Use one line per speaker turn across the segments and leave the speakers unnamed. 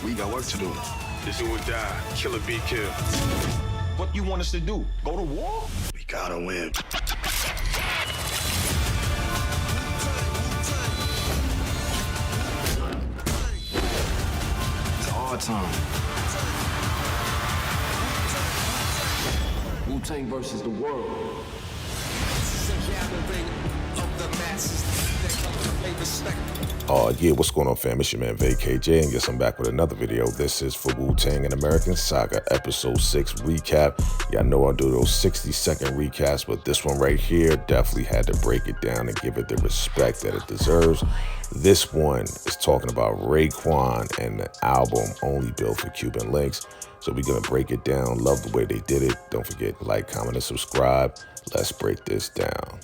We got work to do.
This do or die. Kill or be killed.
What you want us to do? Go to war? We gotta win. It's our time. Wu-Tang versus the world.
Yeah, what's going on, fam? It's your man VACAY-J, and yes, I'm back with another video. This is for Wu-Tang: An American Saga Episode 6 recap. Yeah, I know I do those 60-second recaps, but this one right here definitely had to break it down and give it the respect that it deserves. This one is talking about Raekwon and the album Only Built for Cuban Links. So we're going to break it down. Love the way they did it. Don't forget to like, comment, and subscribe. Let's break this down.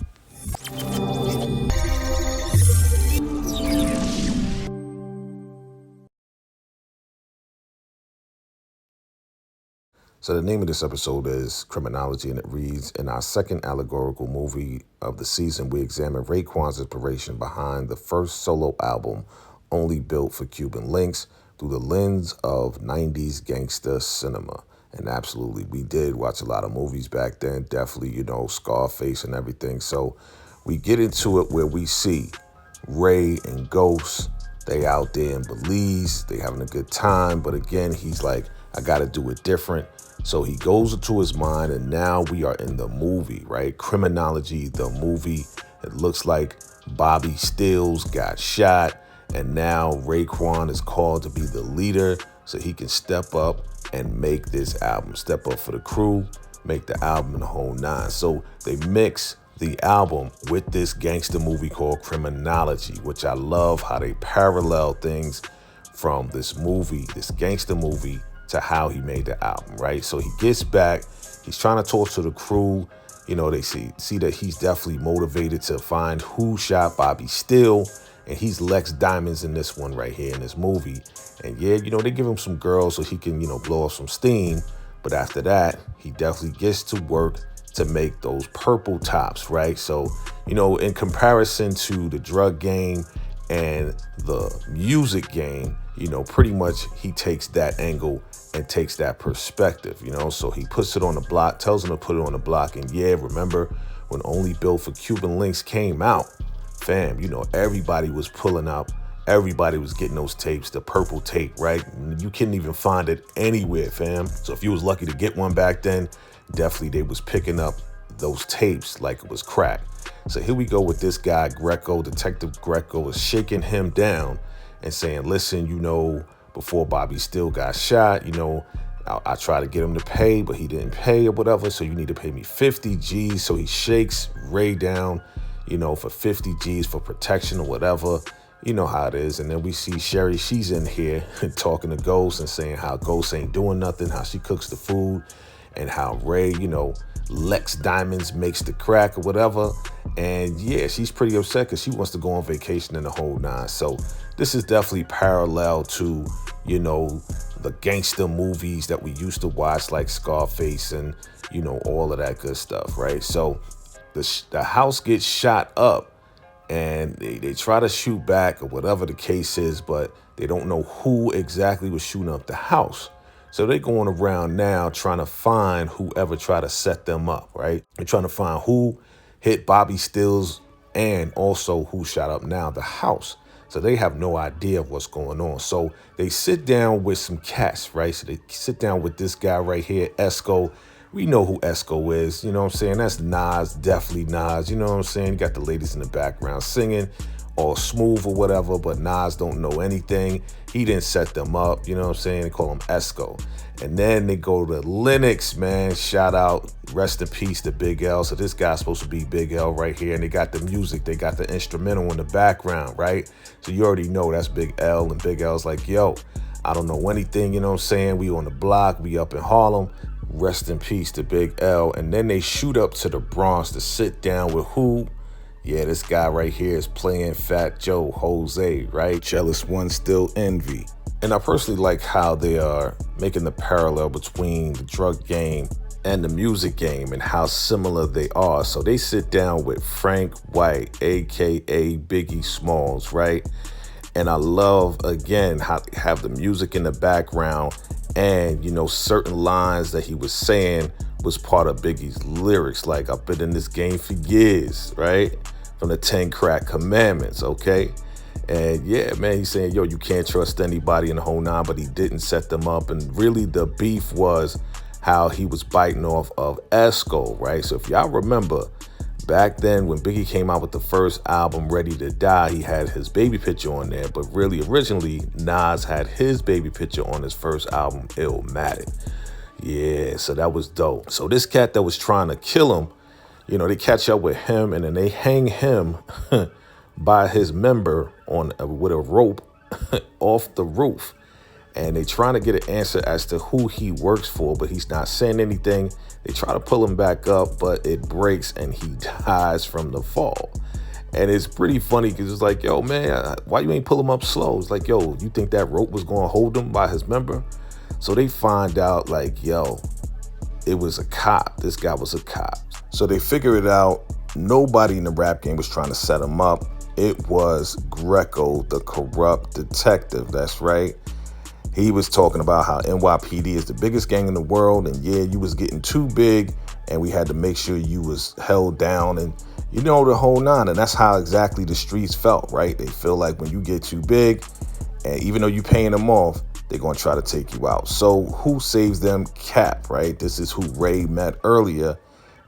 So the name of this episode is Criminology, and it reads, in our second allegorical movie of the season, we examine Raekwon's inspiration behind the first solo album, Only Built for Cuban Links, through the lens of 90s gangster cinema. And absolutely, we did watch a lot of movies back then, definitely, you know, Scarface and everything. So we get into it where we see Ray and Ghost, they out there in Belize, they having a good time. But again, he's like, I got to do it different. So he goes into his mind, and now we are in the movie, right? Criminology, the movie. It looks like Bobby Stills got shot, and now Raekwon is called to be the leader so he can step up and make this album. Step up for the crew, make the album and the whole nine. So they mix the album with this gangster movie called Criminology, which I love how they parallel things from this movie, this gangster movie, to how he made the album, right? So he gets back, he's trying to talk to the crew. You know, they see that he's definitely motivated to find who shot Bobby Still, and he's Lex Diamonds in this one right here in this movie. And yeah, you know, they give him some girls so he can, you know, blow off some steam. But after that, he definitely gets to work to make those purple tops, right? So, you know, in comparison to the drug game and the music game, you know, pretty much he takes that angle and takes that perspective, you know. So he puts it on the block, tells him to put it on the block. And yeah, remember when Only Built for Cuban Links came out, fam, you know, everybody was pulling up. Everybody was getting those tapes, the purple tape, right? You couldn't even find it anywhere, fam. So if you was lucky to get one back then, definitely they was picking up those tapes like it was crack. So here we go with this guy, Greco. Detective Greco is shaking him down and saying, listen, you know, before Bobby Still got shot, you know, I tried to get him to pay, but he didn't pay or whatever. So you need to pay me 50 G's. So he shakes Ray down, you know, for 50 G's for protection or whatever. You know how it is. And then we see Sherry, she's in here talking to Ghost and saying how Ghost ain't doing nothing, how she cooks the food, and how Ray, you know, Lex Diamonds makes the crack or whatever. And yeah, she's pretty upset because she wants to go on vacation in the whole nine. So this is definitely parallel to, you know, the gangster movies that we used to watch, like Scarface and, you know, all of that good stuff, right? So the house gets shot up, and they try to shoot back or whatever the case is, but they don't know who exactly was shooting up the house. So they're going around now trying to find whoever tried to set them up, right? They're trying to find who hit Bobby Stills and also who shot up now the house. So they have no idea of what's going on. So they sit down with some cats, right? So they sit down with this guy right here, Esco. We know who Esco is, you know what I'm saying? That's Nas, definitely Nas, you know what I'm saying? You got the ladies in the background singing, all smooth or whatever, but Nas don't know anything. He didn't set them up, you know what I'm saying? They call him Esco. And then they go to Lennox, man. Shout out, rest in peace to Big L. So this guy's supposed to be Big L right here. And they got the music, they got the instrumental in the background, right? So you already know that's Big L. And Big L's like, yo, I don't know anything, you know what I'm saying? We on the block, we up in Harlem. Rest in peace to Big L. And then they shoot up to the Bronx to sit down with who? Yeah, this guy right here is playing Fat Joe, Jose, right? Jealous One Still Envy. And I personally like how they are making the parallel between the drug game and the music game and how similar they are. So they sit down with Frank White, a.k.a. Biggie Smalls, right? And I love, again, how they have the music in the background and, you know, certain lines that he was saying was part of Biggie's lyrics. Like, I've been in this game for years, right? From the 10 crack commandments, okay? And yeah, man, he's saying, yo, you can't trust anybody in the whole nine, but he didn't set them up. And really the beef was how he was biting off of Esco, right? So if y'all remember, back then when Biggie came out with the first album, Ready to Die, he had his baby picture on there. But really, originally, Nas had his baby picture on his first album, Illmatic. Yeah, so that was dope. So this cat that was trying to kill him, you know, they catch up with him and then they hang him by his member on with a rope off the roof. And they trying to get an answer as to who he works for, but he's not saying anything. They try to pull him back up, but it breaks and he dies from the fall. And it's pretty funny because it's like, yo, man, why you ain't pull him up slow? It's like, yo, you think that rope was going to hold him by his member? So they find out like, yo, it was a cop. This guy was a cop. So they figure it out. Nobody in the rap game was trying to set him up. It was Greco, the corrupt detective. That's right. He was talking about how NYPD is the biggest gang in the world. And yeah, you was getting too big and we had to make sure you was held down and, you know, the whole nine. And that's how exactly the streets felt, right? They feel like when you get too big and even though you paying them off, they're going to try to take you out. So who saves them? Cap, right? This is who Ray met earlier.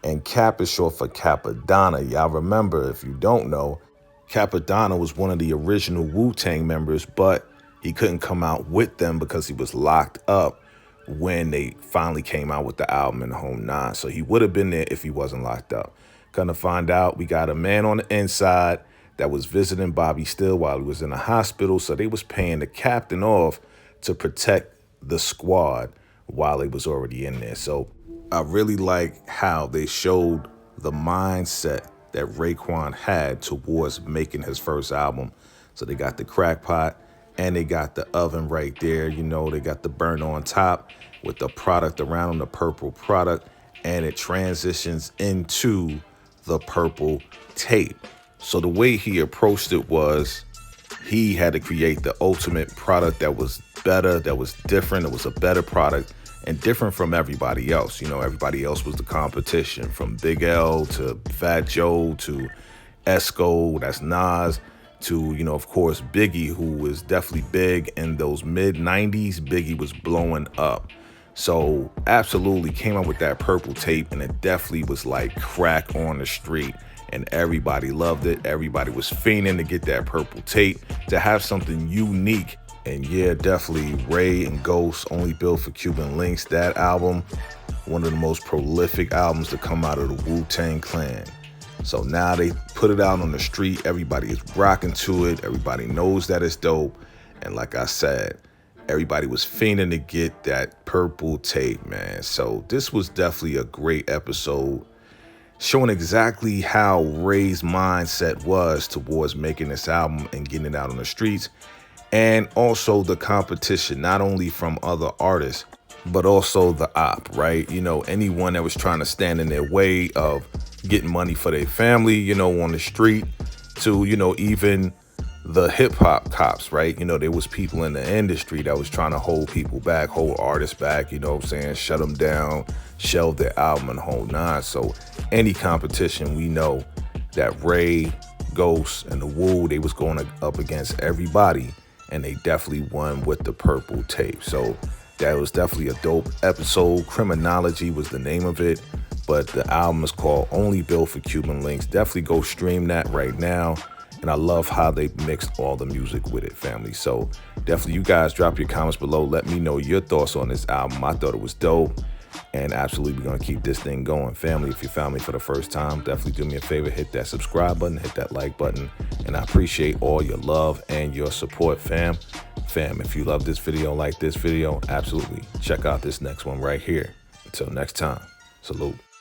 And Cap is short for Capadonna. Y'all remember, if you don't know, Capadonna was one of the original Wu-Tang members, but he couldn't come out with them because he was locked up when they finally came out with the album in the home nine. So he would have been there if he wasn't locked up. Gonna find out we got a man on the inside that was visiting Bobby Still while he was in the hospital. So they was paying the captain off to protect the squad while they was already in there. So I really like how they showed the mindset that Raekwon had towards making his first album. So they got the crack pot and they got the oven right there. You know, they got the burner on top with the product around them, the purple product, and it transitions into the purple tape. So the way he approached it was he had to create the ultimate product that was better, that was different, it was a better product and different from everybody else. You know, everybody else was the competition, from Big L to Fat Joe to Esco, that's Nas, to, you know, of course, Biggie, who was definitely big in those mid-90s. Biggie was blowing up. So absolutely came up with that purple tape, and it definitely was like crack on the street. And everybody loved it. Everybody was fiending to get that purple tape, to have something unique. And yeah, definitely Ray and Ghost, Only Built for Cuban Links. That album, one of the most prolific albums to come out of the Wu-Tang Clan. So now they put it out on the street. Everybody is rocking to it. Everybody knows that it's dope. And like I said, everybody was fiending to get that purple tape, man. So this was definitely a great episode, showing exactly how Ray's mindset was towards making this album and getting it out on the streets. And also the competition, not only from other artists, but also the op, right? You know, anyone that was trying to stand in their way of getting money for their family, you know, on the street, to, you know, even the hip hop cops, right? You know, there was people in the industry that was trying to hold people back, hold artists back, you know what I'm saying? Shut them down, shelve their album and whole nine. So any competition, we know that Ray, Ghost, and the Wu, they was going up against everybody, and they definitely won with the purple tape. So that was definitely a dope episode. Criminology was the name of it, but the album is called Only Built for Cuban Links. Definitely go stream that right now. And I love how they mixed all the music with it, family. So definitely you guys drop your comments below. Let me know your thoughts on this album. I thought it was dope. And absolutely, we're going to keep this thing going. Family, if you found me for the first time, definitely do me a favor. Hit that subscribe button, hit that like button. And I appreciate all your love and your support, fam. Fam, if you love this video, like this video, absolutely check out this next one right here. Until next time, salute.